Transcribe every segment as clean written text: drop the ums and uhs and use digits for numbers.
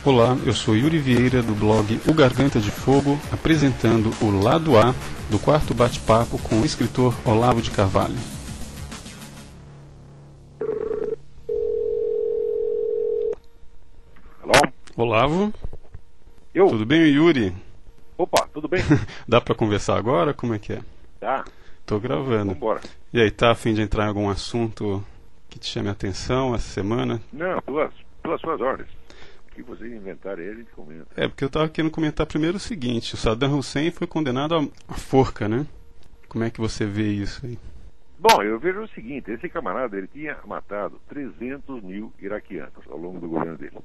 Olá, eu sou Yuri Vieira do blog O Garganta de Fogo, apresentando o Lado A do quarto bate-papo com o escritor Olavo de Carvalho. Alô? Olavo? Eu? Tudo bem, Yuri? Opa, tudo bem? Dá pra conversar agora? Como é que é? Tá. Tô gravando. Vambora. E aí, tá a fim de entrar em algum assunto que te chame a atenção essa semana? Não, pelas suas ordens. O que vocês inventarem aí, a gente comenta. É, porque eu tava querendo comentar primeiro o seguinte, o Saddam Hussein foi condenado à forca, né? Como é que você vê isso aí? Bom, eu vejo o seguinte, esse camarada, ele tinha matado 300 mil iraquianos ao longo do governo dele.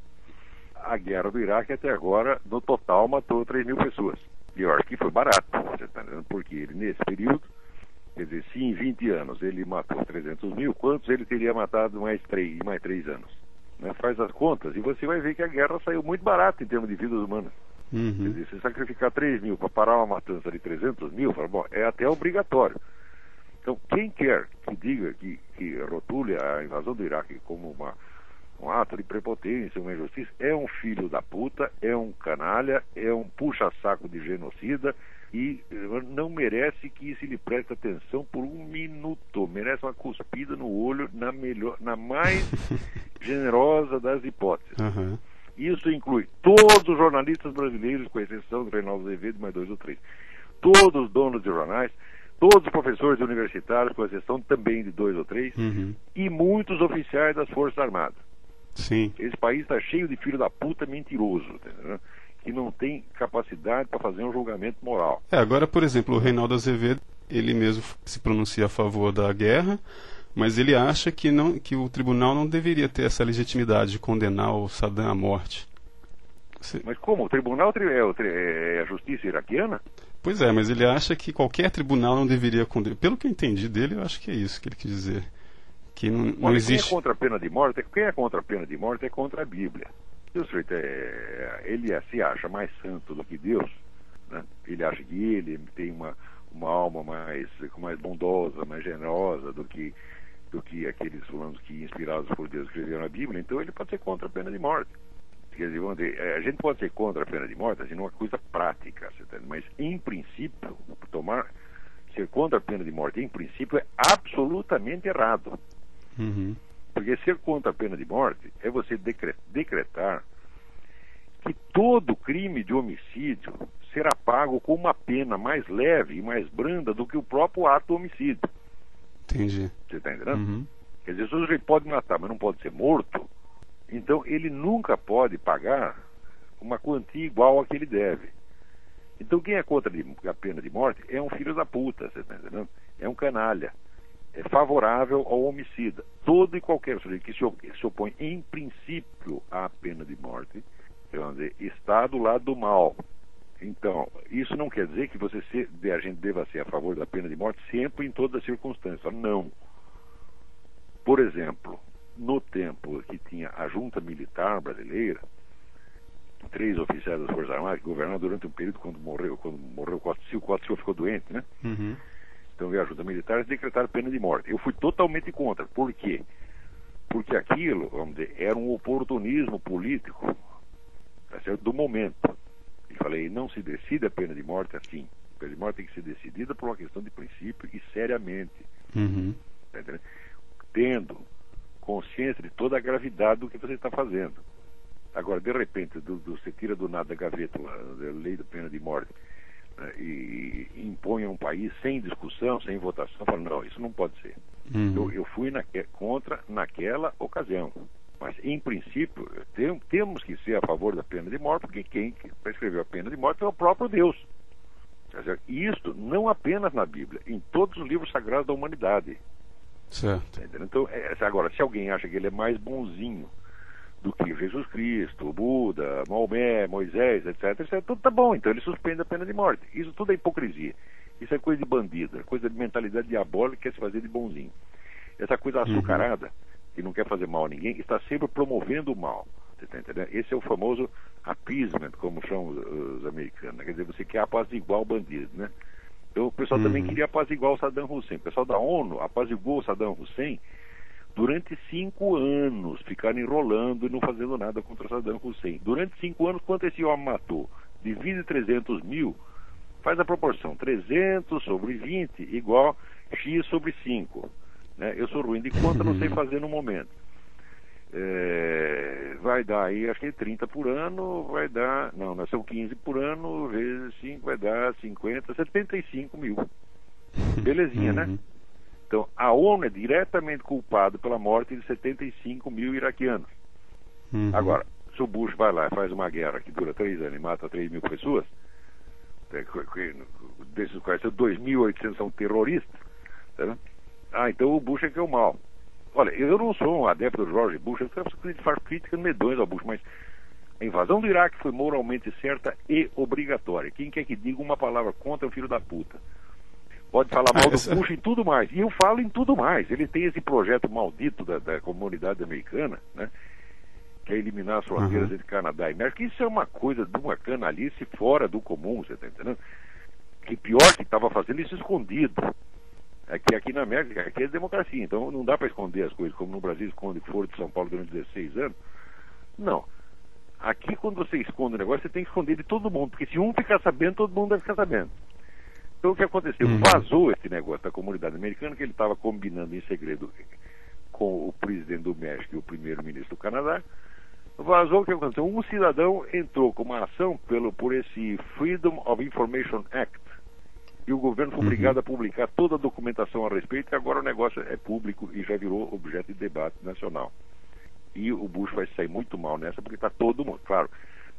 A guerra do Iraque até agora, no total, matou 3 mil pessoas. E eu acho que foi barato, você tá entendendo? Porque ele, nesse período, quer dizer, se em 20 anos ele matou 300 mil, quantos ele teria matado mais 3 anos? Né? Faz as contas e você vai ver que a guerra saiu muito barata em termos de vidas humanas. Uhum. Quer dizer, se sacrificar 3 mil para parar uma matança de 300 mil, fala, bom, é até obrigatório. Então, quem quer que diga que rotule a invasão do Iraque como um ato de prepotência, uma injustiça, é um filho da puta, é um canalha, é um puxa-saco de genocida e não merece que se lhe preste atenção por um minuto. Merece uma cuspida no olho na mais generosa das hipóteses. Uhum. Isso inclui todos os jornalistas brasileiros, com exceção do Reinaldo Azevedo, mais 2 ou 3. Todos os donos de jornais, todos os professores universitários, com exceção também de 2 ou 3, e muitos oficiais das Forças Armadas. Sim. Esse país está cheio de filho da puta mentiroso, entendeu? Que não tem capacidade para fazer um julgamento moral. Agora, por exemplo, o Reinaldo Azevedo, ele mesmo se pronuncia a favor da guerra, mas ele acha que o tribunal não deveria ter essa legitimidade de condenar o Saddam à morte. Mas como? O tribunal é a justiça iraquiana? Pois é, mas ele acha que qualquer tribunal não deveria condenar. Pelo que eu entendi dele, eu acho que é isso que ele quis dizer. Que não existe... Quem é contra a pena de morte? Quem é contra a pena de morte é contra a Bíblia. Se o sujeito ele se acha mais santo do que Deus, né? Ele acha que ele tem uma alma mais bondosa, mais generosa do que aqueles fulanos que, inspirados por Deus, escreveram a Bíblia, então ele pode ser contra a pena de morte. Quer dizer, vamos dizer, a gente pode ser contra a pena de morte, assim, numa coisa prática, mas em princípio, ser contra a pena de morte, em princípio, é absolutamente errado. Uhum. Porque ser contra a pena de morte é você decretar que todo crime de homicídio será pago com uma pena mais leve e mais branda do que o próprio ato do homicídio. Entendi. Você está entendendo? Uhum. Quer dizer, se o sujeito pode matar, mas não pode ser morto, então ele nunca pode pagar uma quantia igual a que ele deve. Então quem é contra a pena de morte é um filho da puta, você está entendendo? É um canalha. É favorável ao homicida. Todo e qualquer sujeito que se opõe em princípio à pena de morte, vamos dizer, está do lado do mal. Então, isso não quer dizer que a gente deva ser a favor da pena de morte sempre em todas as circunstâncias. Não. Por exemplo, no tempo que tinha a junta militar brasileira, 3 oficiais das Forças Armadas que governaram durante um período quando morreu o Costa Silva ficou doente, né? Uhum. Então veio a ajuda militar e decretaram pena de morte. Eu fui totalmente contra. Por quê? Porque aquilo, vamos dizer, era um oportunismo político, tá certo? Do momento. E falei, não se decide a pena de morte assim. A pena de morte tem que ser decidida por uma questão de princípio e seriamente. Uhum. Tá entendendo? Tendo consciência de toda a gravidade do que você está fazendo. Agora, de repente, você tira do nada da gaveta a lei da pena de morte, e impõe a um país sem discussão, sem votação, fala, não, isso não pode ser. Uhum. Eu fui contra naquela ocasião. Mas, em princípio, temos que ser a favor da pena de morte, porque quem prescreveu a pena de morte é o próprio Deus. E isto não apenas na Bíblia, em todos os livros sagrados da humanidade. Certo. Então, agora, se alguém acha que ele é mais bonzinho do que Jesus Cristo, Buda, Maomé, Moisés, etc, tudo tá bom, então ele suspende a pena de morte. Isso tudo é hipocrisia. Isso é coisa de bandido, é coisa de mentalidade diabólica que quer se fazer de bonzinho. Essa coisa açucarada, que não quer fazer mal a ninguém, está sempre promovendo o mal. Você tá entendendo? Esse é o famoso appeasement, como chamam os americanos. Quer dizer, você quer apaziguar o bandido, né? Então o pessoal também queria apaziguar o Saddam Hussein. O pessoal da ONU apaziguou o Saddam Hussein durante 5 anos, ficaram enrolando e não fazendo nada contra Saddam Hussein. Durante 5 anos, quanto esse homem matou? Divide 300 mil, faz a proporção, 300 sobre 20 igual X sobre 5. Né? Eu sou ruim de conta, não sei fazer no momento. Vai dar aí, acho que 30 por ano, vai dar, não, são 15 por ano, vezes 5, vai dar 50, 75 mil. Belezinha, né? Então, a ONU é diretamente culpada pela morte de 75 mil iraquianos. Agora, se o Bush vai lá e faz uma guerra que dura 3 anos e mata 3 mil pessoas, desses quais 2.800 são terroristas, tá? Então o Bush é que é o mal. Olha, eu não sou um adepto do George Bush, eu faço críticas medonhas ao Bush, mas a invasão do Iraque foi moralmente certa e obrigatória. Quem quer que diga uma palavra contra é um filho da puta. Pode falar mal do Bush em tudo mais. E eu falo em tudo mais. Ele tem esse projeto maldito da comunidade americana, né? Que é eliminar as fronteiras entre Canadá e México. Isso é uma coisa de uma canalice fora do comum, você está entendendo? Que pior que estava fazendo isso escondido. Aqui na América, aqui é democracia, então não dá para esconder as coisas, como no Brasil esconde Foro de São Paulo durante 16 anos. Não. Aqui, quando você esconde o negócio, você tem que esconder de todo mundo, porque se um ficar sabendo, todo mundo deve ficar sabendo. Então o que aconteceu? Vazou esse negócio da comunidade americana, que ele estava combinando em segredo com o presidente do México e o primeiro-ministro do Canadá. Vazou o que aconteceu? Um cidadão entrou com uma ação por esse Freedom of Information Act, e o governo foi obrigado a publicar toda a documentação a respeito, e agora o negócio é público e já virou objeto de debate nacional. E o Bush vai sair muito mal nessa, porque está todo mundo, claro,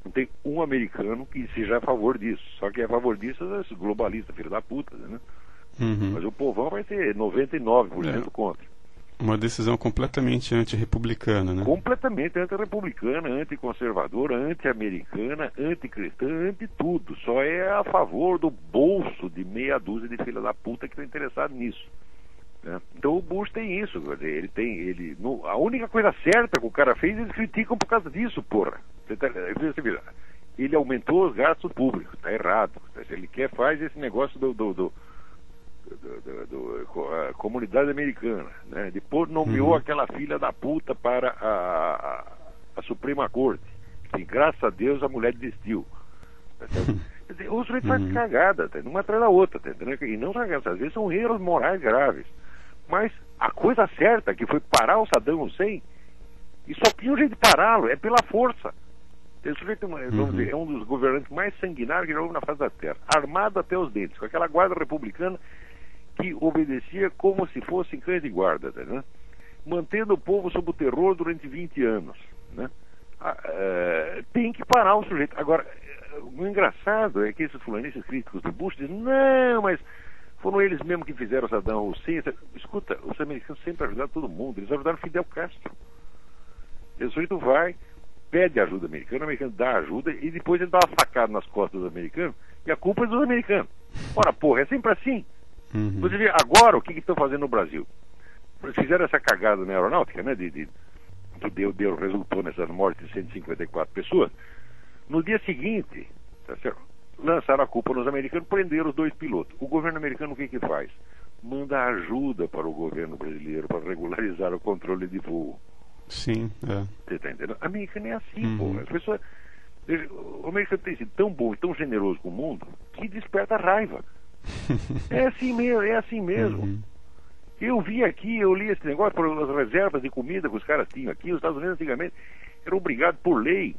não tem um americano que seja a favor disso, só que é a favor disso é esse globalista, filho da puta, né? Mas o povão vai ser 99% contra. Uma decisão completamente antirrepublicana, né? Completamente antirrepublicana, anticonservadora, anti-americana, anticristã, anti-tudo. Só é a favor do bolso de meia dúzia de filha da puta que está interessado nisso. Né? Então o Bush tem isso, quer dizer, a única coisa certa que o cara fez, eles criticam por causa disso, porra. Ele aumentou os gastos públicos, está errado. Se ele quer, faz esse negócio a comunidade americana, né? Depois nomeou aquela filha da puta para a Suprema Corte, que graças a Deus a mulher desistiu. O sujeito faz cagada, uma atrás da outra, tá? E não cagada, às vezes são erros morais graves, mas a coisa certa que foi parar o Saddam Hussein, e só tinha um jeito de pará-lo, é pela força. Esse sujeito vamos dizer, é um dos governantes mais sanguinários que já houve na face da terra, armado até os dentes, com aquela guarda republicana que obedecia como se fossem cães de guarda, né? Mantendo o povo sob o terror durante 20 anos, né? Tem que parar o sujeito. Agora, o engraçado é que esses fulanistas críticos do Bush dizem, não, mas foram eles mesmos que fizeram o Saddam Hussein. Escuta, os americanos sempre ajudaram todo mundo, eles ajudaram Fidel Castro. Esse sujeito vai, pede ajuda americana, o americano dá ajuda e depois ele dá uma facada nas costas dos americanos e a culpa é dos americanos. Ora, porra, é sempre assim. Você vê agora o que estão fazendo no Brasil. Eles fizeram essa cagada na aeronáutica, né? Que resultou nessas mortes de 154 pessoas. No dia seguinte, tá certo? Lançaram a culpa nos americanos, prenderam os 2 pilotos. O governo americano o que faz? Manda ajuda para o governo brasileiro para regularizar o controle de voo. Sim, Você está entendendo? O americano é assim, porra. As pessoas, o americano tem sido tão bom e tão generoso com o mundo que desperta raiva. É assim mesmo. Eu vi aqui, eu li esse negócio por as reservas de comida que os caras tinham aqui. Os Estados Unidos antigamente eram obrigados por lei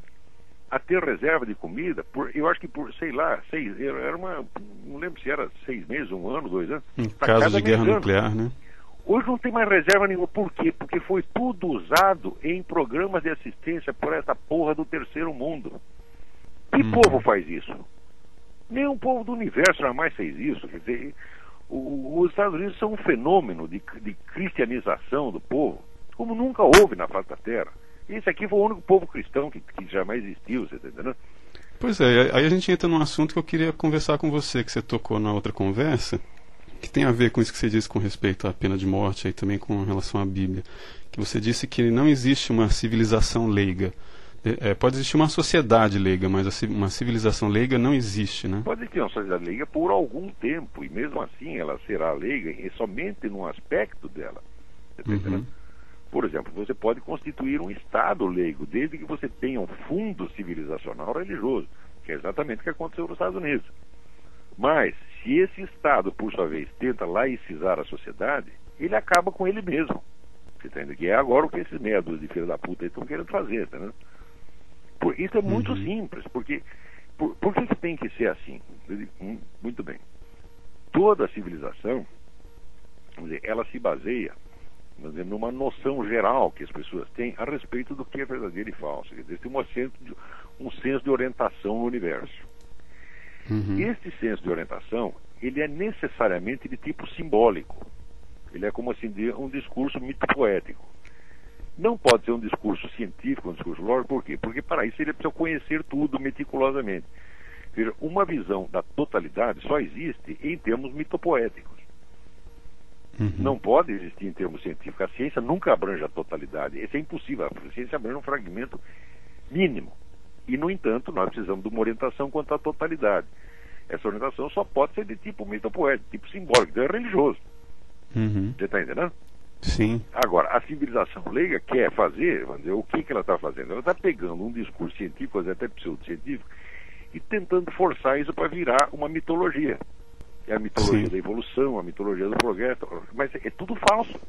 a ter reserva de comida, eu acho que por, sei lá, não lembro se era 6 meses, 1 ano, 2 anos. Em caso de guerra nuclear, né? Hoje não tem mais reserva nenhuma. Por quê? Porque foi tudo usado em programas de assistência por essa porra do terceiro mundo. Que povo faz isso? Nenhum povo do universo jamais fez isso. Quer dizer, os Estados Unidos são um fenômeno de cristianização do povo, como nunca houve na face da Terra. Esse aqui foi o único povo cristão que jamais existiu, você está entendendo? Pois é, aí a gente entra num assunto que eu queria conversar com você, que você tocou na outra conversa, que tem a ver com isso que você disse com respeito à pena de morte e também com relação à Bíblia. Que você disse que não existe uma civilização leiga. Pode existir uma sociedade leiga, mas uma civilização leiga não existe, né? Pode existir uma sociedade leiga por algum tempo, e mesmo assim ela será leiga somente num aspecto dela. Você está entendendo? Por exemplo, você pode constituir um Estado leigo, desde que você tenha um fundo civilizacional religioso, que é exatamente o que aconteceu nos Estados Unidos. Mas, se esse Estado, por sua vez, tenta laicizar a sociedade, ele acaba com ele mesmo. Você está entendendo? Que é agora o que esses meia dúzia de filhos da puta estão querendo fazer, tá, né? Isso é muito simples, porque por que tem que ser assim? Muito bem. Toda civilização, vamos dizer, ela se baseia, vamos dizer, numa noção geral que as pessoas têm a respeito do que é verdadeiro e falso. Quer dizer, tem um senso de orientação no universo. Este senso de orientação, ele é necessariamente de tipo simbólico. Ele é, como assim, um discurso mito-poético. Não pode ser um discurso científico, um discurso lógico, por quê? Porque para isso ele precisa conhecer tudo meticulosamente. Veja, uma visão da totalidade só existe em termos mitopoéticos. Não pode existir em termos científicos. A ciência nunca abrange a totalidade. Isso é impossível. A ciência abrange um fragmento mínimo. E, no entanto, nós precisamos de uma orientação quanto à totalidade. Essa orientação só pode ser de tipo mitopoético, tipo simbólico, então é religioso. Você está entendendo? Sim. Agora, a civilização leiga quer fazer, vamos dizer, o que ela está fazendo? Ela está pegando um discurso científico, até pseudocientífico, e tentando forçar isso para virar uma mitologia. É a mitologia da evolução, a mitologia do progresso, mas é tudo falso.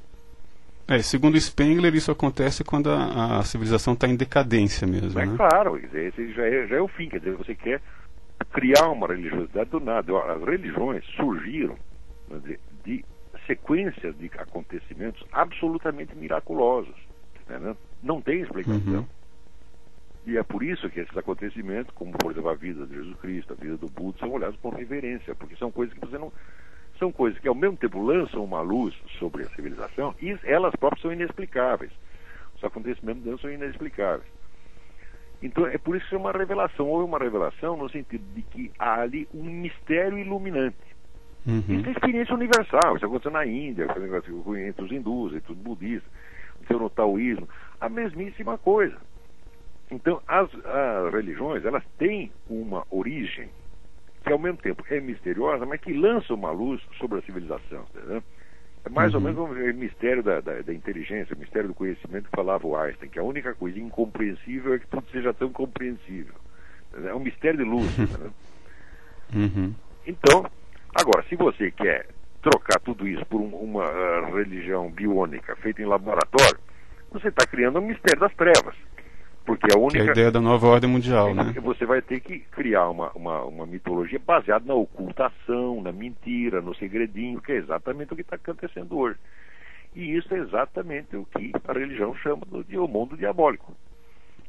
Segundo Spengler, isso acontece quando a civilização está em decadência mesmo, né? Claro, esse já é o fim, quer dizer, você quer criar uma religiosidade do nada. As religiões surgiram, vamos dizer, de sequências de acontecimentos absolutamente miraculosos, né? Não tem explicação. E é por isso que esses acontecimentos, como por exemplo a vida de Jesus Cristo, a vida do Buda, são olhados com reverência, porque são coisas que você não... São coisas que ao mesmo tempo lançam uma luz sobre a civilização e elas próprias são inexplicáveis. Os acontecimentos deles são inexplicáveis. Então é por isso que é uma revelação. Houve uma revelação no sentido de que há ali um mistério iluminante. Isso é experiência universal. Isso aconteceu na Índia, entre os hindus, entre os budistas, no taoísmo. A mesmíssima coisa. Então as religiões, elas têm uma origem que ao mesmo tempo é misteriosa, mas que lança uma luz sobre a civilização. Entendeu? É mais ou menos o mistério da inteligência, o mistério do conhecimento que falava o Einstein, que a única coisa incompreensível é que tudo seja tão compreensível. Entendeu? É um mistério de luz. Então, agora, se você quer trocar tudo isso por uma religião biônica feita em laboratório, você está criando um mistério das trevas. Porque a única... Que é a ideia da nova ordem mundial, né? Você vai ter que criar uma mitologia baseada na ocultação, na mentira, no segredinho, que é exatamente o que está acontecendo hoje. E isso é exatamente o que a religião chama de o mundo diabólico.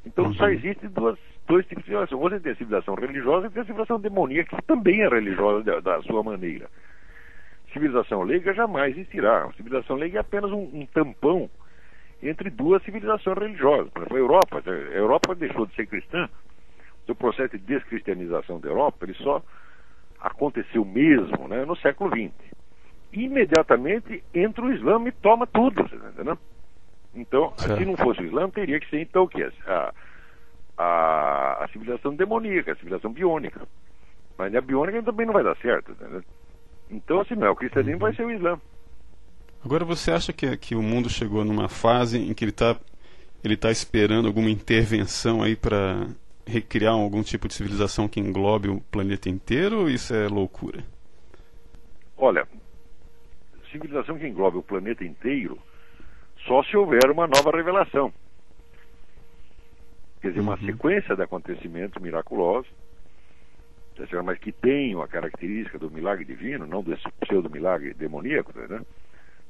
Então só existe dois tipos de civilização. Você tem a civilização religiosa e tem a civilização demoníaca, que também é religiosa da sua maneira. Civilização leiga jamais existirá. A civilização leiga é apenas um tampão entre duas civilizações religiosas. Por exemplo, a Europa deixou de ser cristã. O processo de descristianização da Europa, ele só aconteceu mesmo, né, no século XX. Imediatamente entra o Islã e toma tudo, entendeu? Então, se não fosse o Islã, teria que ser então o que? A civilização demoníaca, a civilização biônica. Mas a biônica também não vai dar certo, entendeu? Então, se não é o cristianismo, vai ser o Islã. Agora, você acha que o mundo chegou numa fase em que ele tá esperando alguma intervenção aí para recriar algum tipo de civilização que englobe o planeta inteiro, ou isso é loucura? Olha, civilização que englobe o planeta inteiro só se houver uma nova revelação. Quer dizer, uma sequência de acontecimentos miraculosos, mas que tenham a característica do milagre divino, não desse pseudo-milagre demoníaco, né?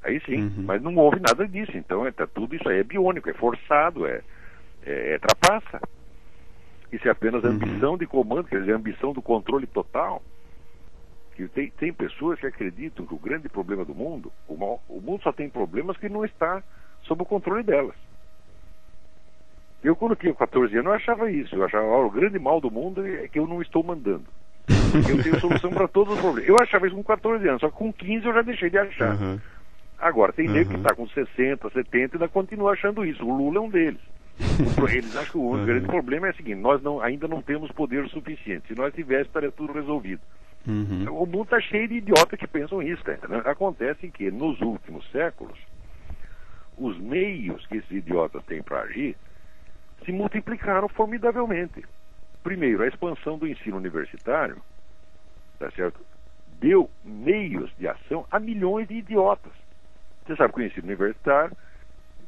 Aí sim, mas não houve nada disso. Então tudo isso aí é biônico, é forçado, é trapaça. Isso é apenas ambição de comando, quer dizer, ambição do controle total. Que tem pessoas que acreditam que o grande problema do mundo, o mundo só tem problemas que não está sob o controle delas. Eu, quando tinha 14 anos, eu achava isso. Eu achava, o grande mal do mundo é que eu não estou mandando. Eu tenho solução para todos os problemas. Eu achava isso com 14 anos, só que com 15 eu já deixei de achar. Agora, tem nego que está com 60, 70 e ainda continua achando isso. O Lula é um deles. Eles acham que o grande problema é o seguinte: nós ainda não temos poder suficiente. Se nós tivéssemos, estaria tudo resolvido. O mundo está cheio de idiotas que pensam isso. Tá? Acontece que, nos últimos séculos, os meios que esses idiotas têm para agir se multiplicaram formidavelmente. Primeiro, a expansão do ensino universitário, tá certo? Deu meios de ação a milhões de idiotas. Você sabe que o ensino universitário,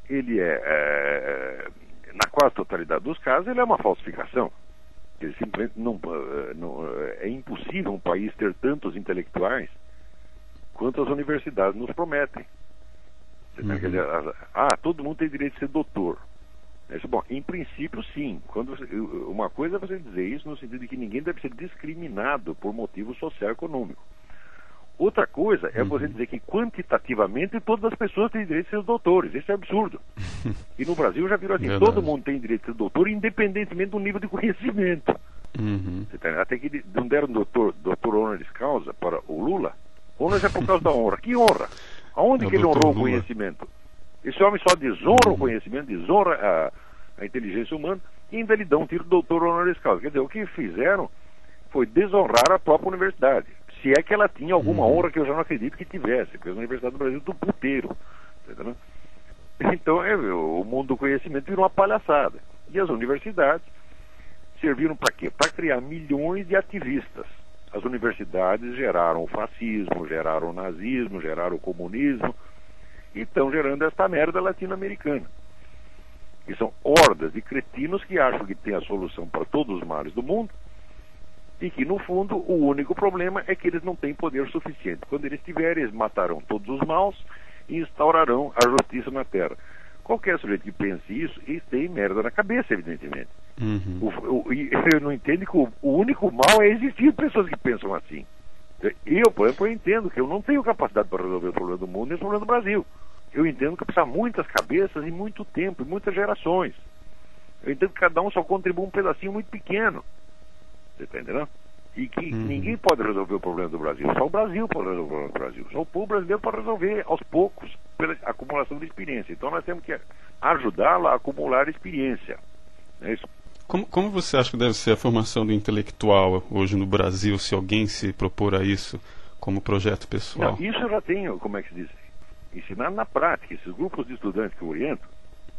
ele na quase totalidade dos casos, ele é uma falsificação. Ele simplesmente é impossível um país ter tantos intelectuais quanto as universidades nos prometem. Todo mundo tem direito de ser doutor. Bom, em princípio, sim. Uma coisa é você dizer isso no sentido de que ninguém deve ser discriminado por motivo social e econômico. Outra coisa é você dizer que quantitativamente todas as pessoas têm direito de ser doutores. Isso é absurdo. E no Brasil já virou assim, Verdade. todo mundo tem direito de ser doutor, independentemente do nível de conhecimento. Até que não deram doutor honoris causa para o Lula. Honoris é por causa da honra. Que honra? Aonde que ele honrou o conhecimento? Esse homem só desonra o conhecimento, desonra a inteligência humana, e ainda lhe dão um tiro de doutor honoris causa. Quer dizer, o que fizeram foi desonrar a própria universidade. Se é que ela tinha alguma honra, que eu já não acredito que tivesse, porque a Universidade do Brasil é do puteiro. Entendeu? Então, o mundo do conhecimento virou uma palhaçada. E as universidades serviram para quê? Para criar milhões de ativistas. As universidades geraram o fascismo, geraram o nazismo, geraram o comunismo, e estão gerando esta merda latino-americana. E são hordas de cretinos que acham que tem a solução para todos os males do mundo, e que, no fundo, o único problema é que eles não têm poder suficiente. Quando eles tiverem, eles matarão todos os maus e instaurarão a justiça na Terra. Qualquer sujeito que pense isso, e tem merda na cabeça, evidentemente. Eu não entendo que o único mal é existir pessoas que pensam assim. Eu, por exemplo, eu entendo que eu não tenho capacidade para resolver o problema do mundo e o problema do Brasil. Eu entendo que precisa muitas cabeças e muito tempo, e muitas gerações. Eu entendo que cada um só contribui um pedacinho muito pequeno. Você está entendendo? E que ninguém pode resolver o problema do Brasil. Só o Brasil pode resolver o problema do Brasil. Só o povo brasileiro pode resolver aos poucos, pela acumulação de experiência. Então nós temos que ajudá-lo a acumular experiência. É isso. Como você acha que deve ser a formação do intelectual hoje no Brasil, se alguém se propor a isso como projeto pessoal? Não, isso eu já tenho, como é que se diz? Ensinar na prática. Esses grupos de estudantes que eu oriento,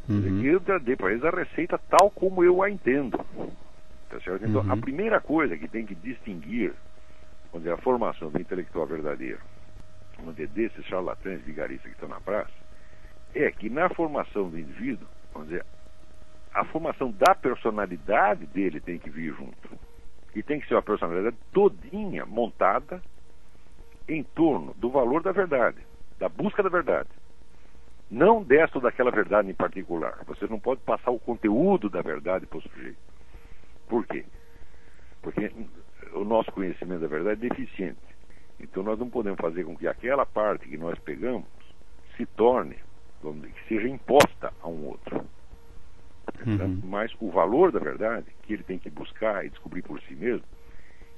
eu já dei para eles a receita tal como eu a entendo. Tá certo? Então, a primeira coisa que tem que distinguir, vamos dizer, a formação do intelectual verdadeiro, vamos dizer, desses charlatães vigaristas que estão na praça, é que na formação do indivíduo, vamos dizer, a formação da personalidade dele tem que vir junto. E tem que ser uma personalidade todinha montada em torno do valor da verdade, da busca da verdade. Não desta ou daquela verdade em particular. Você não pode passar o conteúdo da verdade para o sujeito. Por quê? Porque o nosso conhecimento da verdade é deficiente. Então nós não podemos fazer com que aquela parte que nós pegamos se torne, vamos dizer, que seja imposta a um outro. Mas o valor da verdade, que ele tem que buscar e descobrir por si mesmo,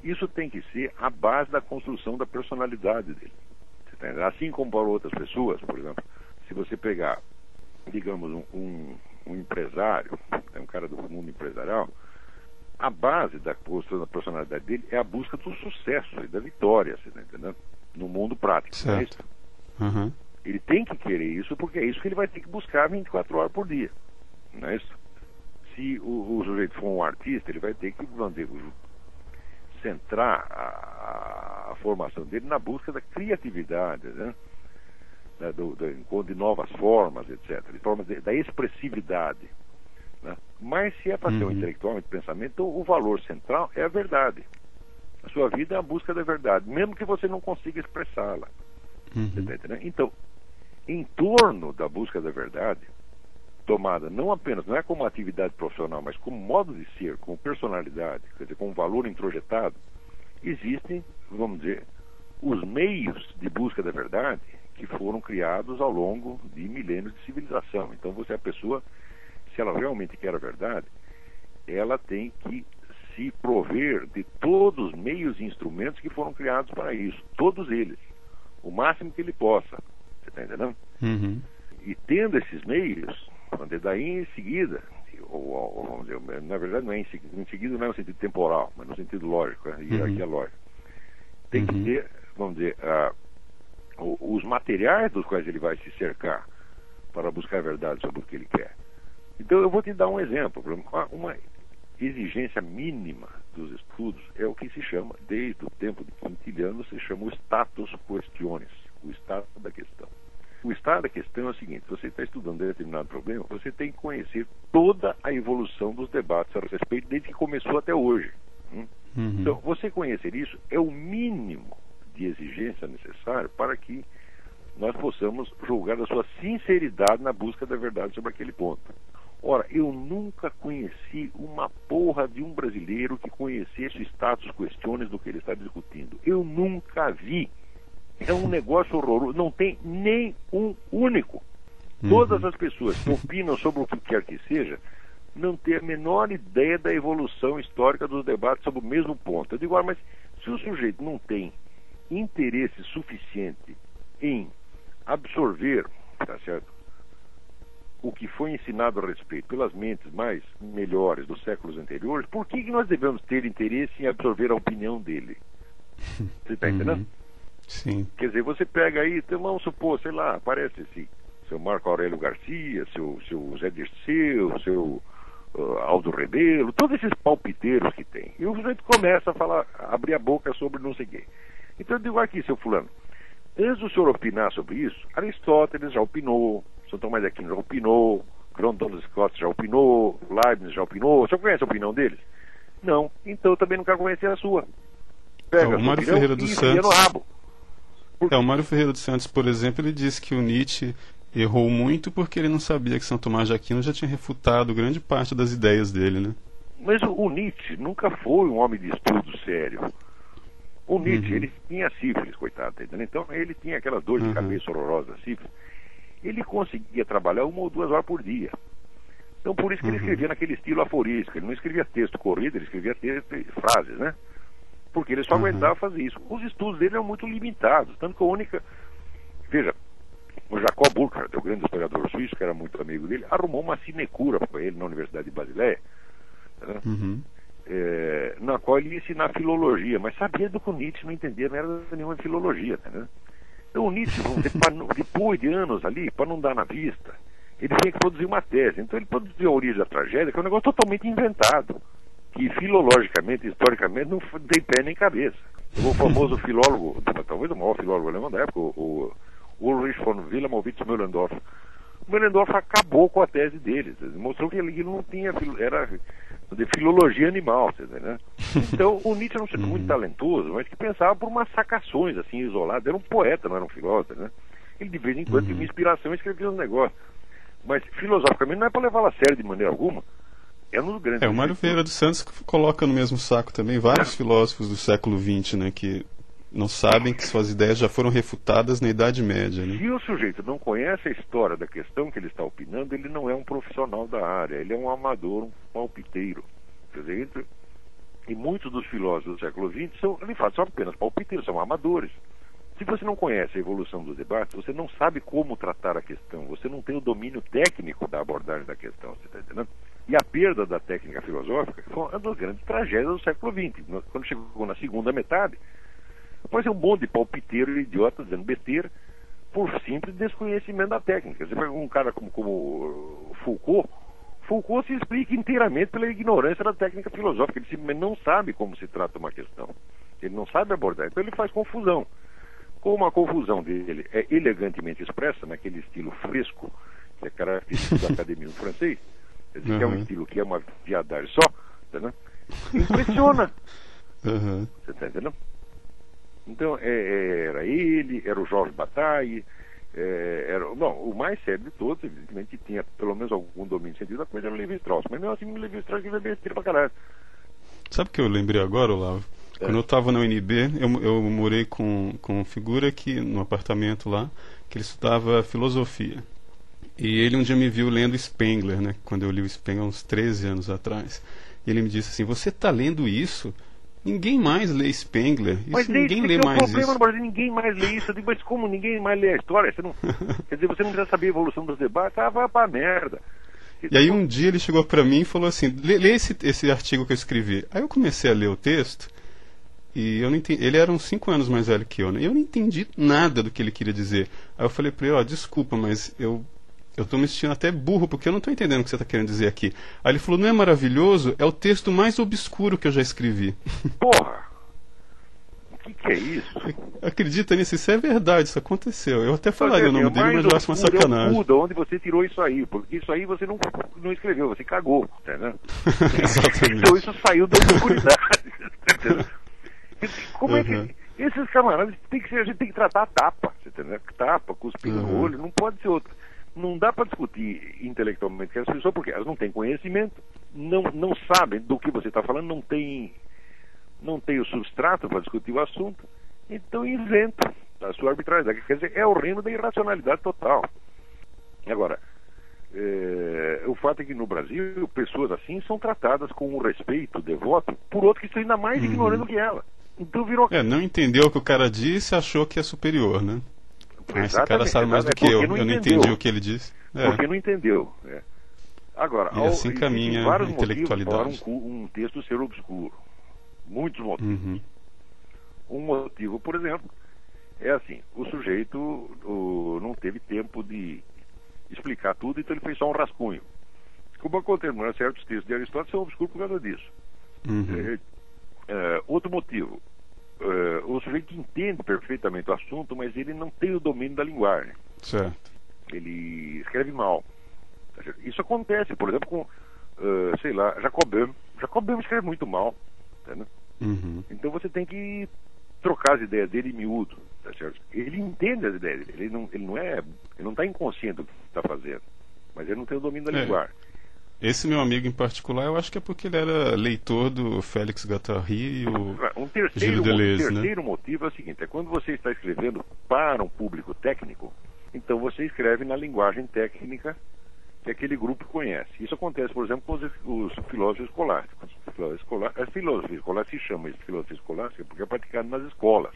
isso tem que ser a base da construção da personalidade dele. Assim como para outras pessoas, por exemplo, se você pegar, digamos, um empresário, um cara do mundo empresarial, a base da construção da personalidade dele é a busca do sucesso e da vitória, você está entendendo? No mundo prático. Certo. Não é isso? Ele tem que querer isso, porque é isso que ele vai ter que buscar 24 horas por dia. Não é isso? Se o sujeito for um artista, ele vai ter que centrar a formação dele na busca da criatividade, né? De novas formas, etc. De formas da expressividade. Né? Mas se é para ser um intelectual de pensamento, o valor central é a verdade. A sua vida é a busca da verdade, mesmo que você não consiga expressá-la. Você tá entendendo? Então, em torno da busca da verdade, tomada não apenas, não é como atividade profissional, mas como modo de ser, como personalidade, quer dizer, como valor introjetado, existem, vamos dizer, os meios de busca da verdade que foram criados ao longo de milênios de civilização. Então você é a pessoa, se ela realmente quer a verdade, ela tem que se prover de todos os meios e instrumentos que foram criados para isso, todos eles, o máximo que ele possa. Você está entendendo? E tendo esses meios, daí em seguida, vamos dizer, na verdade não é em seguida não é no sentido temporal, mas no sentido lógico, e aqui é lógico. Tem que ter, vamos dizer, os materiais dos quais ele vai se cercar para buscar a verdade sobre o que ele quer. Então eu vou te dar um exemplo. Uma exigência mínima dos estudos é o que se chama, desde o tempo de Quintiliano, se chama o status questionis, o estado da questão. O estado da questão é o seguinte: você está estudando determinado problema, você tem que conhecer toda a evolução dos debates a respeito desde que começou até hoje. Então, você conhecer isso é o mínimo de exigência necessário para que nós possamos julgar a sua sinceridade na busca da verdade sobre aquele ponto. Ora, eu nunca conheci uma porra de um brasileiro que conhecesse o status questionis do que ele está discutindo. Eu nunca vi. É um negócio horroroso. Não tem nem um único. Todas as pessoas que opinam sobre o que quer que seja não têm a menor ideia da evolução histórica dos debates sobre o mesmo ponto. Eu digo, mas se o sujeito não tem interesse suficiente em absorver, tá certo, o que foi ensinado a respeito pelas mentes mais melhores dos séculos anteriores, por que nós devemos ter interesse em absorver a opinião dele? Você está entendendo? Sim. Quer dizer, você pega aí, então, vamos supor, sei lá, aparece esse seu Marco Aurélio Garcia, seu Zé Dirceu, seu Aldo Rebelo, todos esses palpiteiros que tem. E o sujeito começa a falar, a abrir a boca sobre não sei o quê. Então eu digo aqui, seu fulano, antes do senhor opinar sobre isso, Aristóteles já opinou, São Tomás de Aquino já opinou, John Donald Scott já opinou, Leibniz já opinou. O senhor conhece a opinião deles? Não. Então eu também não quero conhecer a sua. Pega o Mário Ferreira dos Santos. No rabo. O Mário Ferreira dos Santos, por exemplo, ele disse que o Nietzsche errou muito porque ele não sabia que São Tomás de Aquino já tinha refutado grande parte das ideias dele, né? Mas o Nietzsche nunca foi um homem de estudo sério. O Nietzsche, ele tinha sífilis, coitado, entendeu? Então ele tinha aquelas dores de cabeça horrorosas, sífilis. Ele conseguia trabalhar 1 ou 2 horas por dia. Então por isso que ele escrevia naquele estilo aforístico. Ele não escrevia texto corrido, ele escrevia texto, frases, né? Porque ele só aguentava fazer isso. Os estudos dele eram muito limitados, tanto que a única... Veja, o Jacob Burckhardt, o grande historiador suíço, que era muito amigo dele, arrumou uma sinecura para ele na Universidade de Basileia, né? Na qual ele ia ensinar filologia, mas sabia do que o Nietzsche não entendia merda nenhuma em filologia, né? Então o Nietzsche, depois de anos ali, para não dar na vista, ele tinha que produzir uma tese. Então ele produziu a origem da tragédia, que é um negócio totalmente inventado, que filologicamente, historicamente, não tem pé nem cabeça. O famoso filólogo, talvez o maior filólogo alemão da época, o Ulrich von Wilhelmovitch Müllendorf. O Müllendorf acabou com a tese dele, mostrou que ele não tinha, era de filologia animal, né? Então o Nietzsche era um sujeito muito talentoso, mas que pensava por umas sacações assim, isoladas. Era um poeta, não era um filósofo, né? Ele de vez em quando tinha uma inspiração e escrevia uns negócios. Mas filosoficamente não é para levá-lo a sério de maneira alguma. É um dos grandes. O Mário Ferreira dos Santos coloca no mesmo saco também vários filósofos do século XX, né, que não sabem que suas ideias já foram refutadas na Idade Média, né? Se o sujeito não conhece a história da questão que ele está opinando, ele não é um profissional da área, ele é um amador, um palpiteiro. Quer dizer, e muitos dos filósofos do século XX são apenas palpiteiros, são amadores. Se você não conhece a evolução dos debates, você não sabe como tratar a questão, você não tem o domínio técnico da abordagem da questão, você está entendendo? E a perda da técnica filosófica foi uma das grandes tragédias do século XX. Quando chegou na segunda metade, apareceu um monte de palpiteiro e idiota dizendo besteira por simples desconhecimento da técnica. Você pega um cara como Foucault se explica inteiramente pela ignorância da técnica filosófica. Ele simplesmente não sabe como se trata uma questão. Ele não sabe abordar, então ele faz confusão. Como a confusão dele é elegantemente expressa naquele estilo fresco, que é característico da academia francês, quer dizer, que é um estilo que é uma viadagem só, né? Impressiona. Você está entendendo? Então, era ele, era o Jorge Bataille, o mais sério de todos, evidentemente, que tinha pelo menos algum domínio de sentido da coisa, era o Levi Strauss. Mas mesmo assim, o Levi Strauss era besteira pra caralho. Sabe o que eu lembrei agora, Olavo? Quando eu estava na UNB, eu morei com uma figura que, no apartamento lá, que ele estudava filosofia. E ele um dia me viu lendo Spengler, né? Quando eu li o Spengler, uns 13 anos atrás. E ele me disse assim, você está lendo isso? Ninguém mais lê Spengler. Mas ninguém lê mais problema isso. No Brasil, ninguém mais lê isso. Eu digo, mas como ninguém mais lê a história? Você não... Quer dizer, você não precisa saber a evolução dos debates? Vai pra merda. E aí um dia ele chegou para mim e falou assim, lê esse artigo que eu escrevi. Aí eu comecei a ler o texto e eu não entendi. Ele era uns 5 anos mais velho que eu, né? Eu não entendi nada do que ele queria dizer. Aí eu falei para ele, desculpa, mas eu eu estou me sentindo até burro, porque eu não estou entendendo o que você está querendo dizer aqui. Aí ele falou, não é maravilhoso? É o texto mais obscuro que eu já escrevi. Porra! O que é isso? Acredita nisso? Isso é verdade, isso aconteceu. Eu até falaria o nome dele, mas eu acho uma É sacanagem. o onde você tirou isso aí, porque isso aí você não escreveu, você cagou, entendeu? Exatamente. Então isso saiu da obscuridade, entendeu? Como é que... Esses camaradas a gente tem que tratar a tapa, você entendeu? Tapa, cuspindo no olho, não pode ser outro. Não dá para discutir intelectualmente com as pessoas, porque elas não têm conhecimento, não sabem do que você está falando, não tem o substrato para discutir o assunto, então inventa a sua arbitrariedade. Quer dizer, é o reino da irracionalidade total. Agora, o fato é que no Brasil, pessoas assim são tratadas com um respeito devoto por outros que estão ainda mais ignorando que ela. Então virou... não entendeu o que o cara disse e achou que é superior, né? Esse cara sabe mais do que eu. Eu não entendi o que ele disse. Porque não entendeu. Agora, e assim caminha vários a intelectualidade. motivos para um texto ser obscuro. Muitos motivos. Um motivo, por exemplo, é assim, o sujeito não teve tempo de explicar tudo, então ele fez só um rascunho. Como acontece, certos textos de Aristóteles são obscuros por causa disso. Outro motivo, o sujeito entende perfeitamente o assunto, mas ele não tem o domínio da linguagem. Certo. Ele escreve mal. Isso acontece, por exemplo, com, sei lá, Jacobin. Jacobin escreve muito mal. Entendeu? Então você tem que trocar as ideias dele em miúdo. Tá certo? Ele entende as ideias dele. Ele não está inconsciente do que está fazendo. Mas ele não tem o domínio da linguagem. Esse meu amigo em particular, eu acho que é porque ele era leitor do Félix Guattari e o Gilles Deleuze, Um terceiro motivo é o seguinte, é quando você está escrevendo para um público técnico, então você escreve na linguagem técnica que aquele grupo conhece. Isso acontece, por exemplo, com os filósofos escolásticos. A filosofia escolástica se chama de filosofia escolástica porque é praticada nas escolas.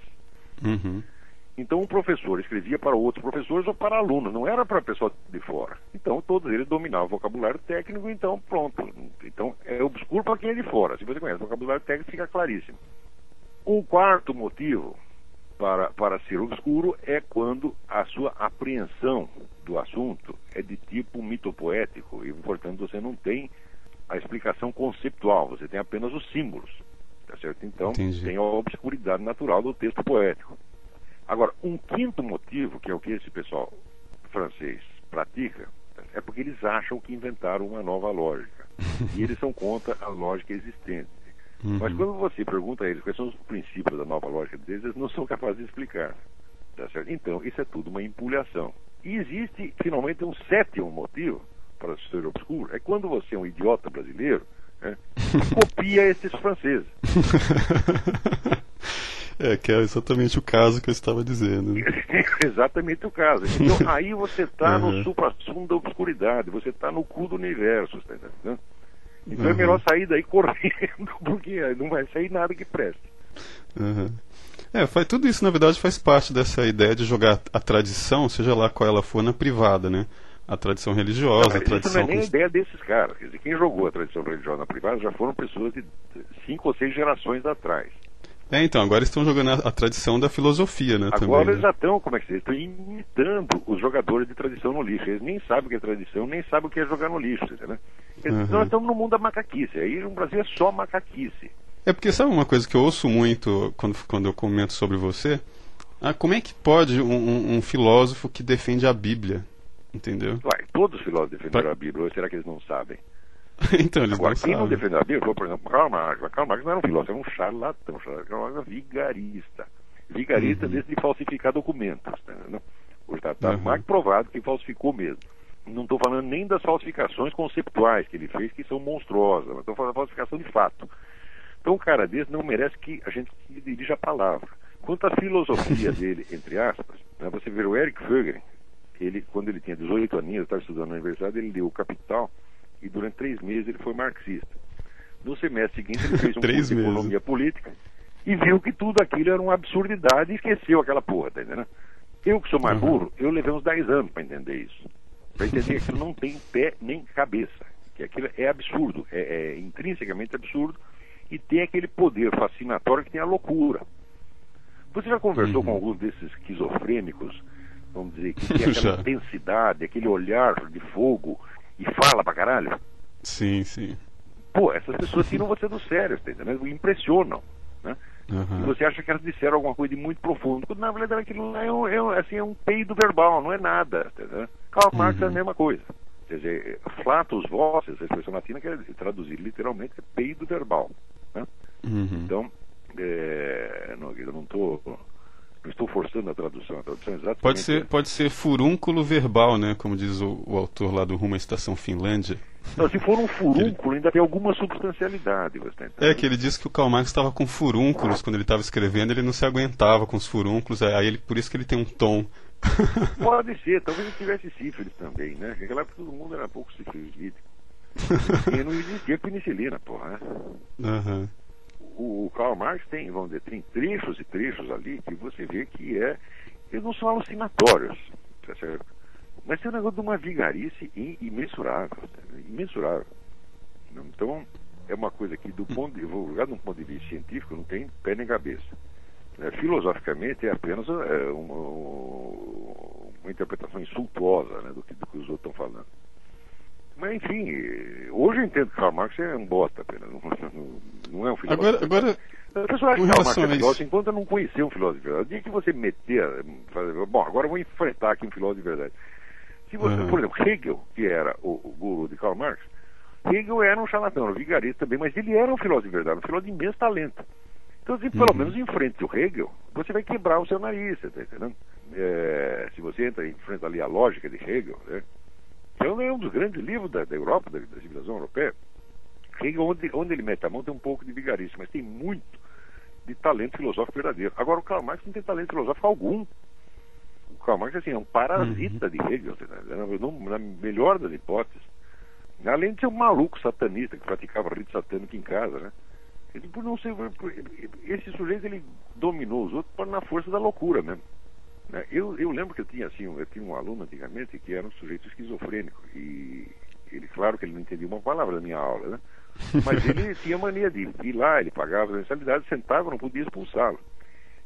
Então o professor escrevia para outros professores ou para alunos, não era para a pessoa de fora. Então todos eles dominavam o vocabulário técnico, então pronto. Então é obscuro para quem é de fora. Se você conhece o vocabulário técnico, fica claríssimo. Um quarto motivo para ser obscuro é quando a sua apreensão do assunto é de tipo mitopoético e, portanto, você não tem a explicação conceptual, você tem apenas os símbolos. Tá certo? Então, Entendi. Tem a obscuridade natural do texto poético. Agora, um quinto motivo, que é o que esse pessoal francês pratica, é porque eles acham que inventaram uma nova lógica. E eles são contra a lógica existente. Mas quando você pergunta a eles quais são os princípios da nova lógica deles, eles não são capazes de explicar. Tá certo? Então, isso é tudo uma empulhação. E existe, finalmente, um sétimo motivo para ser obscuro. É quando você é um idiota brasileiro, né, copia esses franceses. Que é exatamente o caso que eu estava dizendo. Exatamente o caso. Então, aí você está no supra-sumo da obscuridade, você está no cu do universo, tá entendendo? Então é melhor sair daí correndo, porque não vai sair nada que preste. Tudo isso, na verdade, faz parte dessa ideia de jogar a tradição, seja lá qual ela for, na privada, né? A tradição religiosa, a tradição... Isso não é nem a ideia desses caras. Quer dizer, quem jogou a tradição religiosa na privada já foram pessoas de 5 ou 6 gerações atrás. Então, agora estão jogando a tradição da filosofia, né? Agora também, eles já estão, como é que se diz? Estão imitando os jogadores de tradição no lixo. Eles nem sabem o que é tradição, nem sabem o que é jogar no lixo, entendeu? Nós estamos no mundo da macaquice. Aí no Brasil é só macaquice. É porque sabe uma coisa que eu ouço muito quando eu comento sobre você? Como é que pode um filósofo que defende a Bíblia, entendeu? Todos os filósofos defenderam a Bíblia, ou será que eles não sabem? Então, eles Agora, não quem sabem. não defendeu a Bíblia foi, por exemplo, Karl Marx. Karl Marx não era um filósofo, era um charlatão. Karl Marx era vigarista. Vigarista desde de falsificar documentos. Né? Hoje está mais provado que falsificou mesmo. Não estou falando nem das falsificações conceptuais que ele fez, que são monstruosas, mas estou falando da falsificação de fato. Então, um cara desse não merece que a gente dirija a palavra. Quanto à filosofia dele, entre aspas, né, você vê o Eric Fögel, quando ele tinha 18 aninhos, estava estudando na universidade, ele leu o Capital e durante 3 meses ele foi marxista. No semestre seguinte ele fez um curso de economia política e viu que tudo aquilo era uma absurdidade e esqueceu aquela porra, tá entendendo? Eu que sou mais burro, eu levei uns 10 anos para entender isso. Para entender que aquilo não tem pé nem cabeça. Que aquilo é absurdo, é intrinsecamente absurdo e tem aquele poder fascinatório que tem a loucura. Você já conversou com alguns desses esquizofrênicos vamos dizer, que tem aquela intensidade, aquele olhar de fogo e fala pra caralho. Sim, sim. Pô, essas pessoas tiram você do sério, tá entendendo? Impressionam, né? E você acha que elas disseram alguma coisa de muito profundo, quando na verdade aquilo é um peido verbal, não é nada, tá entendendo? Karl Marx é a mesma coisa. Quer dizer, flatus vocis, a expressão latina quer traduzir literalmente é peido verbal, né? Então, eu não estou forçando a tradução exata. Pode ser furúnculo verbal, né? Como diz o autor lá do Rumo à Estação Finlândia. Não, se for um furúnculo, ainda tem alguma substancialidade. Que ele disse que o Karl Marx estava com furúnculos quando ele estava escrevendo, ele não se aguentava com os furúnculos, por isso que ele tem um tom. Pode ser, talvez ele tivesse sífilis também, né? Naquela época todo mundo era pouco sífilis. E não existia penicilina, porra, né? O Karl Marx tem, vamos dizer, tem trechos e trechos ali que você vê que eles não são alucinatórios, tá certo? Mas tem um negócio de uma vigarice imensurável, imensurável. Então, é uma coisa que, vou jogar de um ponto de vista científico, não tem pé nem cabeça. Filosoficamente, é apenas uma interpretação insultuosa, né, do que os outros estão falando. Mas, enfim, hoje eu entendo que Karl Marx é um bota apenas, não é um filósofo. Agora a pessoa acha que Karl Marx é filósofo enquanto não conhecer um filósofo de verdade. O dia que você bom, agora eu vou enfrentar aqui um filósofo de verdade. Se você, por exemplo, Hegel, que era o guru de Karl Marx, Hegel era um charlatão, um vigarista também, mas ele era um filósofo de verdade, um filósofo de imenso talento. Então, se pelo menos enfrente o Hegel, você vai quebrar o seu nariz, tá entendendo? Se você enfrenta ali a lógica de Hegel, né? Então é um dos grandes livros da Europa, da civilização europeia. Hegel, onde ele mete a mão, tem um pouco de vigarista, mas tem muito de talento filosófico verdadeiro. Agora, o Karl Marx não tem talento filosófico algum. O Karl Marx assim, é um parasita de Hegel, na melhor das hipóteses. Além de ser um maluco satanista que praticava rito satânico em casa, né? Ele, por não ser, esse sujeito ele dominou os outros na força da loucura mesmo. Eu lembro que eu tinha um aluno antigamente que era um sujeito esquizofrênico e ele, claro que ele não entendia uma palavra da minha aula, né? Mas ele tinha mania de ir lá, ele pagava a mensalidade, sentava, não podia expulsá-lo.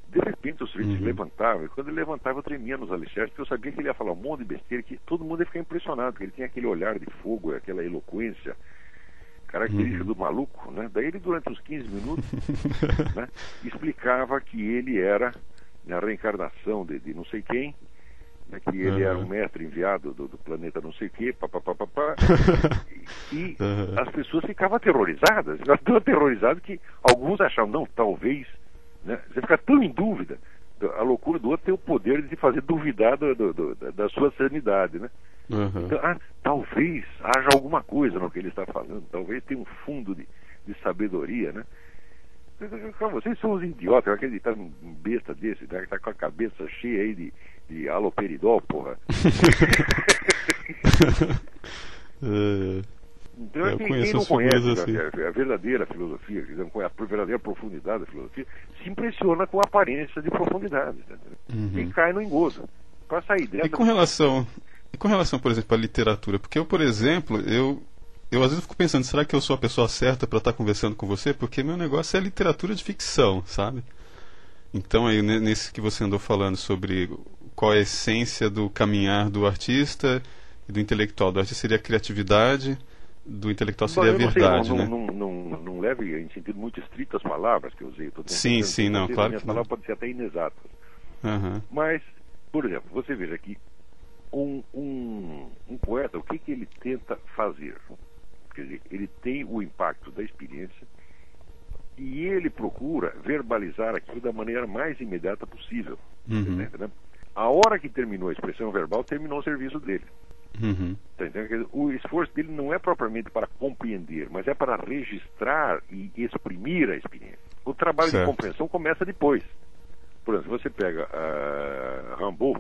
De repente o sujeito se levantava, e quando ele levantava eu tremia nos alicerces, porque eu sabia que ele ia falar um monte de besteira, que todo mundo ia ficar impressionado, porque ele tinha aquele olhar de fogo, aquela eloquência característica do maluco, né? Daí ele, durante uns 15 minutos, né, explicava que ele era a reencarnação de não sei quem, né, que ele era um mestre enviado do planeta não sei o quê, e as pessoas ficavam aterrorizadas, tão aterrorizadas que alguns achavam, não, talvez, né, você fica tão em dúvida, a loucura do outro tem o poder de te fazer duvidar da sua sanidade, né? Então, talvez haja alguma coisa no que ele está falando, talvez tenha um fundo de sabedoria, né? Vocês são os idiotas, eu acreditar num besta desse, né, que está com a cabeça cheia aí de haloperidol, porra. Então, quem não conhece assim a verdadeira filosofia, a verdadeira profundidade da filosofia, se impressiona com a aparência de profundidade, né? E cai no engodo. Para sair dessa... E com relação, por exemplo, à literatura, porque eu, por exemplo, eu às vezes fico pensando, será que eu sou a pessoa certa para estar conversando com você? Porque meu negócio é literatura de ficção, sabe? Então, aí, nesse que você andou falando sobre qual é a essência do caminhar do artista e do intelectual. Do artista seria a criatividade, do intelectual seria a verdade, né? Não leve em sentido muito estrito as palavras que eu usei. Sim, não, claro que não. Palavras podem ser até inexatas. Mas, por exemplo, você veja que um poeta, o que ele tenta fazer? Quer dizer, ele tem o impacto da experiência e ele procura verbalizar aquilo da maneira mais imediata possível. Né? A hora que terminou a expressão verbal, terminou o serviço dele. Tá entendendo? O esforço dele não é propriamente para compreender, mas é para registrar e exprimir a experiência. O trabalho de compreensão começa depois. Por exemplo, você pega Rimbaud,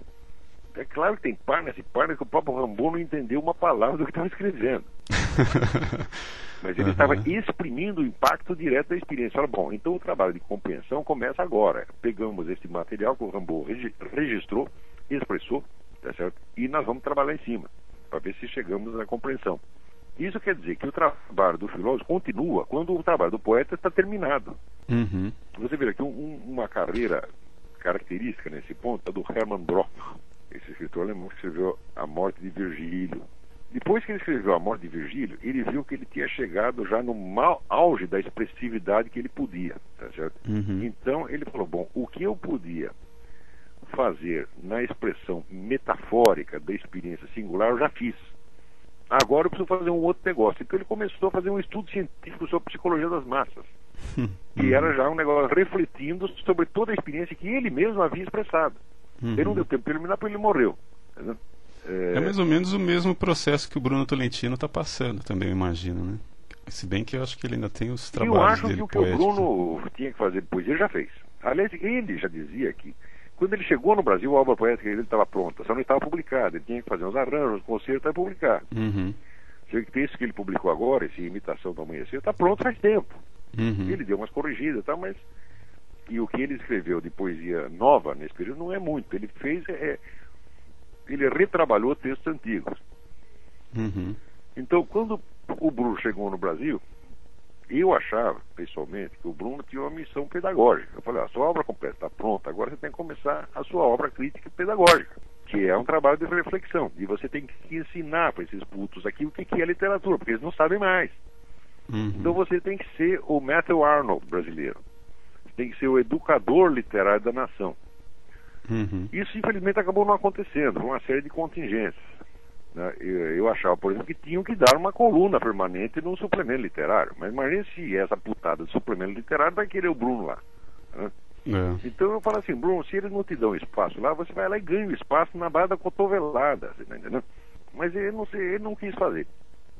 é claro que tem páginas e páginas que o próprio Rimbaud não entendeu uma palavra do que estava escrevendo. Mas ele estava exprimindo o impacto direto da experiência. Fala, bom, então o trabalho de compreensão começa agora. Pegamos esse material que o Rimbaud registrou, expressou, tá certo? E nós vamos trabalhar em cima, para ver se chegamos na compreensão. Isso quer dizer que o trabalho do filósofo continua quando o trabalho do poeta está terminado. Você vê aqui uma carreira característica nesse ponto é do Hermann Broch. esse escritor alemão que escreveu A Morte de Virgílio. Depois que ele escreveu A Morte de Virgílio, ele viu que ele tinha chegado já no auge da expressividade que ele podia, tá certo? Então ele falou, bom, o que eu podia fazer na expressão metafórica da experiência singular eu já fiz. Agora eu preciso fazer um outro negócio. Então ele começou a fazer um estudo científico sobre psicologia das massas. Que era já um negócio refletindo sobre toda a experiência que ele mesmo havia expressado. Ele não deu tempo para terminar porque ele morreu. Entendeu? É mais ou menos o mesmo processo que o Bruno Tolentino está passando também, eu imagino, né? Se bem que eu acho que ele ainda tem os trabalhos dele poéticos. Eu acho que o que o Bruno tinha que fazer depois, ele já fez. Aliás, ele já dizia que quando ele chegou no Brasil, a obra poética dele estava pronta, só não estava publicada. Ele tinha que fazer uns arranjos, uns concertos para publicar. Esse que ele publicou agora, esse Imitação do Amanhecer, está pronto faz tempo. Ele deu umas corrigidas e tal, mas... E o que ele escreveu de poesia nova nesse período não é muito. Ele fez... Ele retrabalhou textos antigos. Então, quando o Bruno chegou no Brasil, eu achava, pessoalmente, que o Bruno tinha uma missão pedagógica. Eu falei, a sua obra completa está pronta, agora você tem que começar a sua obra crítica pedagógica, que é um trabalho de reflexão. E você tem que ensinar para esses putos aqui o que é literatura, porque eles não sabem mais. Então você tem que ser o Matthew Arnold brasileiro. Você tem que ser o educador literário da nação. Isso, infelizmente, acabou não acontecendo, por uma série de contingências. Eu achava, por exemplo, que tinham que dar uma coluna permanente num suplemento literário. Mas imagine se essa putada de suplemento literário vai querer o Bruno lá. Então eu falo assim, Bruno, se eles não te dão espaço lá, você vai lá e ganha o espaço na base da cotovelada, você tá entendendo? Mas ele não quis fazer.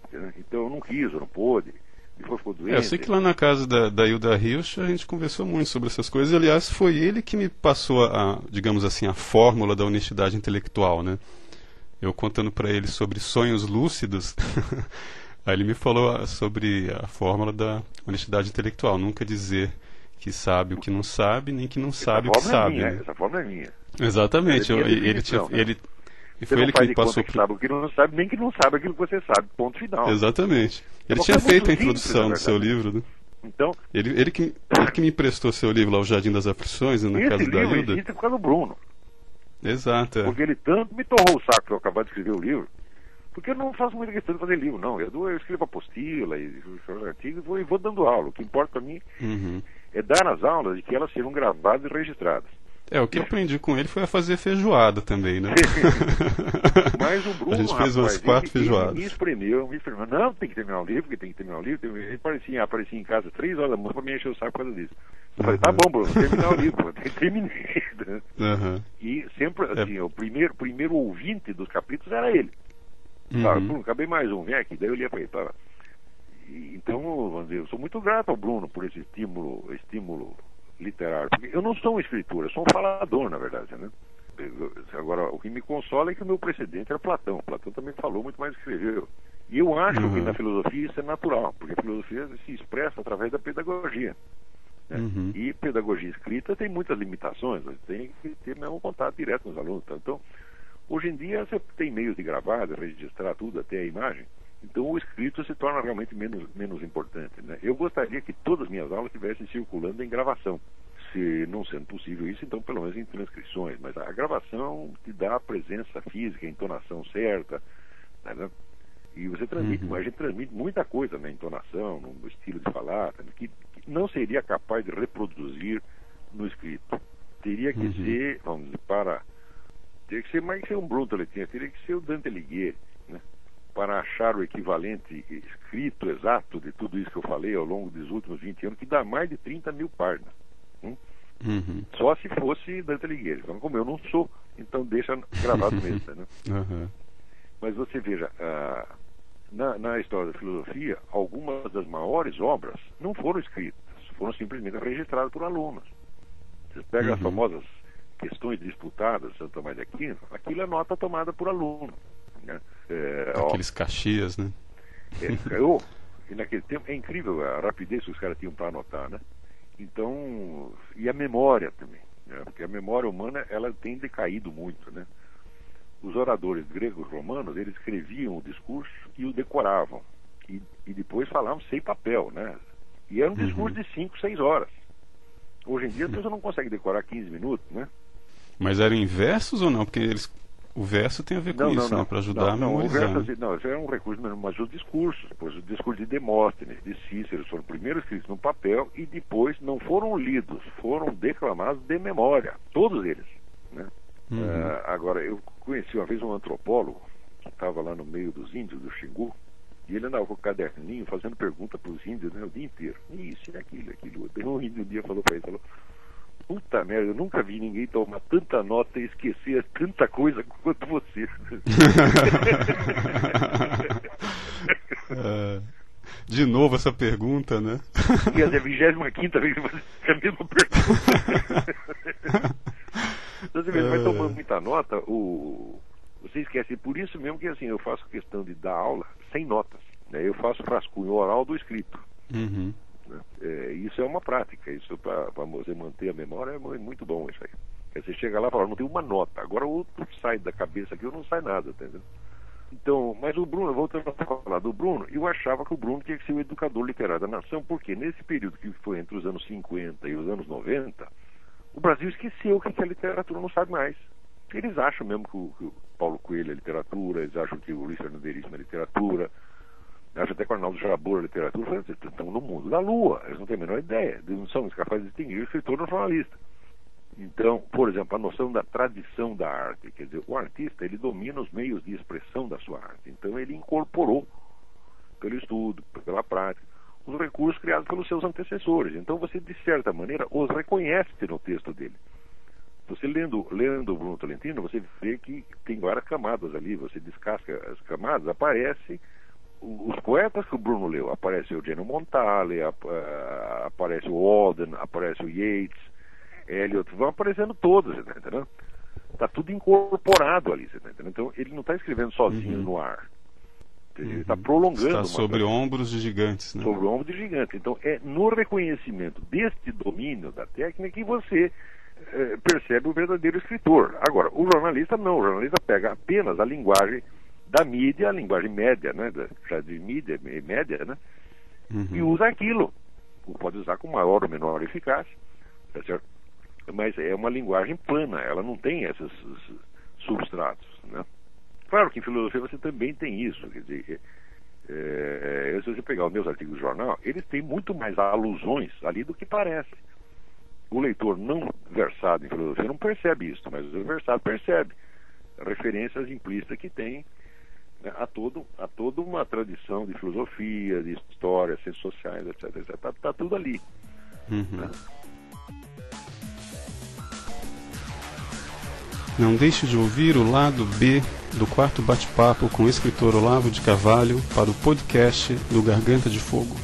Entendeu? Então eu não quis, eu não pôde. Depois ficou doente. Eu sei que lá na casa da Hilda Hirsch a gente conversou muito sobre essas coisas. Aliás, foi ele que me passou digamos assim, a fórmula da honestidade intelectual, né? Eu contando para ele sobre sonhos lúcidos, aí ele me falou sobre a fórmula da honestidade intelectual. Nunca dizer que sabe o que não sabe, nem que não sabe o que sabe. Né? Essa fórmula é minha. Exatamente. E foi ele que me passou que sabe o que não sabe, nem que não sabe aquilo que você sabe, ponto final. Exatamente. Ele tinha feito a introdução do seu livro, né? Então, ele que me emprestou seu livro lá, O Jardim das Aflições, na casa da Hilda. Esse livro existe por causa do Bruno. Exato. Porque ele tanto me torrou o saco para eu acabar de escrever o livro, porque eu não faço muita questão de fazer livro, não. Eu escrevo apostila e artigos e vou dando aula. O que importa para mim é dar as aulas e que elas sejam gravadas e registradas. O que eu aprendi com ele foi a fazer feijoada também, né? Mas o Bruno, a gente fez umas 4 feijoadas. Ele me espremeu. Não, tem que terminar o livro, porque tem que terminar o livro. Ele aparecia em casa 3 horas da manhã para me encher o saco por causa disso. Eu falei, tá bom, Bruno, terminar o livro. Terminei. E sempre, assim, o primeiro ouvinte dos capítulos era ele. Bruno, acabei mais um, vem aqui. Daí eu lia para ele, tá? Então, vamos dizer, eu sou muito grato ao Bruno por esse estímulo literário, porque eu não sou um escritor, eu sou um falador, na verdade, né? Agora, o que me consola é que o meu precedente era Platão. Platão também falou muito mais do que escreveu. E eu acho que na filosofia isso é natural, porque a filosofia se expressa através da pedagogia. Né? E pedagogia escrita tem muitas limitações, você tem que ter mesmo contato direto com os alunos. Então, hoje em dia você tem meios de gravar, de registrar tudo, até a imagem. Então o escrito se torna realmente menos importante. Né? Eu gostaria que todas as minhas aulas estivessem circulando em gravação. Se não sendo possível isso, então pelo menos em transcrições. Mas a gravação te dá a presença física, a entonação certa. Né? E você transmite, a gente transmite muita coisa na entonação, no estilo de falar, que não seria capaz de reproduzir no escrito. Teria que ser, vamos dizer, teria que ser mais que ser um Bruno Tolentino, teria que ser o Dante Alighieri, né? Para achar o equivalente escrito exato de tudo isso que eu falei ao longo dos últimos 20 anos, que dá mais de 30 mil páginas. Só se fosse Dante Alighieri. Então, como eu não sou, então deixa gravado mesmo. Né? Mas você veja, na história da filosofia, algumas das maiores obras não foram escritas, foram simplesmente registradas por alunos. Você pega as famosas questões disputadas de Santo Tomás de Aquino, aquilo é nota tomada por aluno. Né? Aqueles Caxias, né? E naquele tempo é incrível a rapidez que os caras tinham para anotar, né? Então, e a memória também, né? Porque a memória humana ela tem decaído muito, né? Os oradores gregos romanos, eles escreviam o discurso e o decoravam e depois falavam sem papel, né? E era um discurso de 5, 6 horas. Hoje em dia a pessoa não consegue decorar 15 minutos, né? Mas eram em versos ou não? Porque eles o verso tem a ver com isso, né? Para ajudar a memorizar. O verso, isso é um recurso, mas os discursos, pois os discursos de Demóstenes, de Cícero, foram primeiro escritos no papel e depois não foram lidos, foram declamados de memória, todos eles, né? Agora, eu conheci uma vez um antropólogo que estava lá no meio dos índios do Xingu, e ele andava com o caderninho fazendo pergunta para os índios, né, o dia inteiro. Isso, aquilo. Um índio um dia falou para ele, puta merda, eu nunca vi ninguém tomar tanta nota e esquecer tanta coisa quanto você. De novo essa pergunta, né? E é a 25ª vez que você faz a mesma pergunta. Então você vai tomando muita nota, você esquece. Por isso mesmo que assim, eu faço questão de dar aula sem notas, né? Eu faço rascunho oral do escrito. Uhum. Isso é uma prática, isso para você manter a memória é muito bom isso aí. Você chega lá e fala, não tem uma nota, agora o outro sai da cabeça aqui, eu não sai nada, entendeu? Então, mas o Bruno, voltando a falar do Bruno, eu achava que o Bruno tinha que ser o educador literário da nação, porque nesse período que foi entre os anos 50 e os anos 90, o Brasil esqueceu que a literatura não sabe mais. Eles acham mesmo que o Paulo Coelho é literatura, eles acham que o Luiz Fernando Veríssimo é literatura, acham até que o Arnaldo Jabor é literatura. Estão no mundo da lua, eles não têm a menor ideia, eles não são capazes de distinguir o escritor do jornalista. Então, por exemplo, a noção da tradição da arte, quer dizer, o artista, ele domina os meios de expressão da sua arte, então ele incorporou, pelo estudo, pela prática, os recursos criados pelos seus antecessores. Então você, de certa maneira, os reconhece no texto dele. Você lendo o Bruno Tolentino, você vê que tem várias camadas ali, você descasca as camadas, aparece os poetas que o Bruno leu, aparece o Eugenio Montale, aparece o Auden, aparece o Yeats, Eliot, vão aparecendo todos, você tá entendendo? Está tudo incorporado ali, você tá entendendo? Então ele não está escrevendo sozinho no ar. Ele está prolongando. Está sobre ombros de gigantes, né? Sobre ombros de gigantes. Então é no reconhecimento deste domínio da técnica que você percebe o verdadeiro escritor. Agora, o jornalista não. O jornalista pega apenas a linguagem da mídia, a linguagem média, né? Já de mídia e média, né? E usa aquilo. Pode usar com maior ou menor eficácia, tá certo? Mas é uma linguagem plana, ela não tem esses substratos, né? Claro que em filosofia você também tem isso, quer dizer, se você pegar os meus artigos do jornal, eles têm muito mais alusões ali do que parece. O leitor não versado em filosofia não percebe isso, mas o versado percebe referências implícitas que tem, né, a toda uma tradição de filosofia, de história, ciências sociais, etc. Tá tudo ali. Né? Não deixe de ouvir o lado B do quarto bate-papo com o escritor Olavo de Carvalho para o podcast do Garganta de Fogo.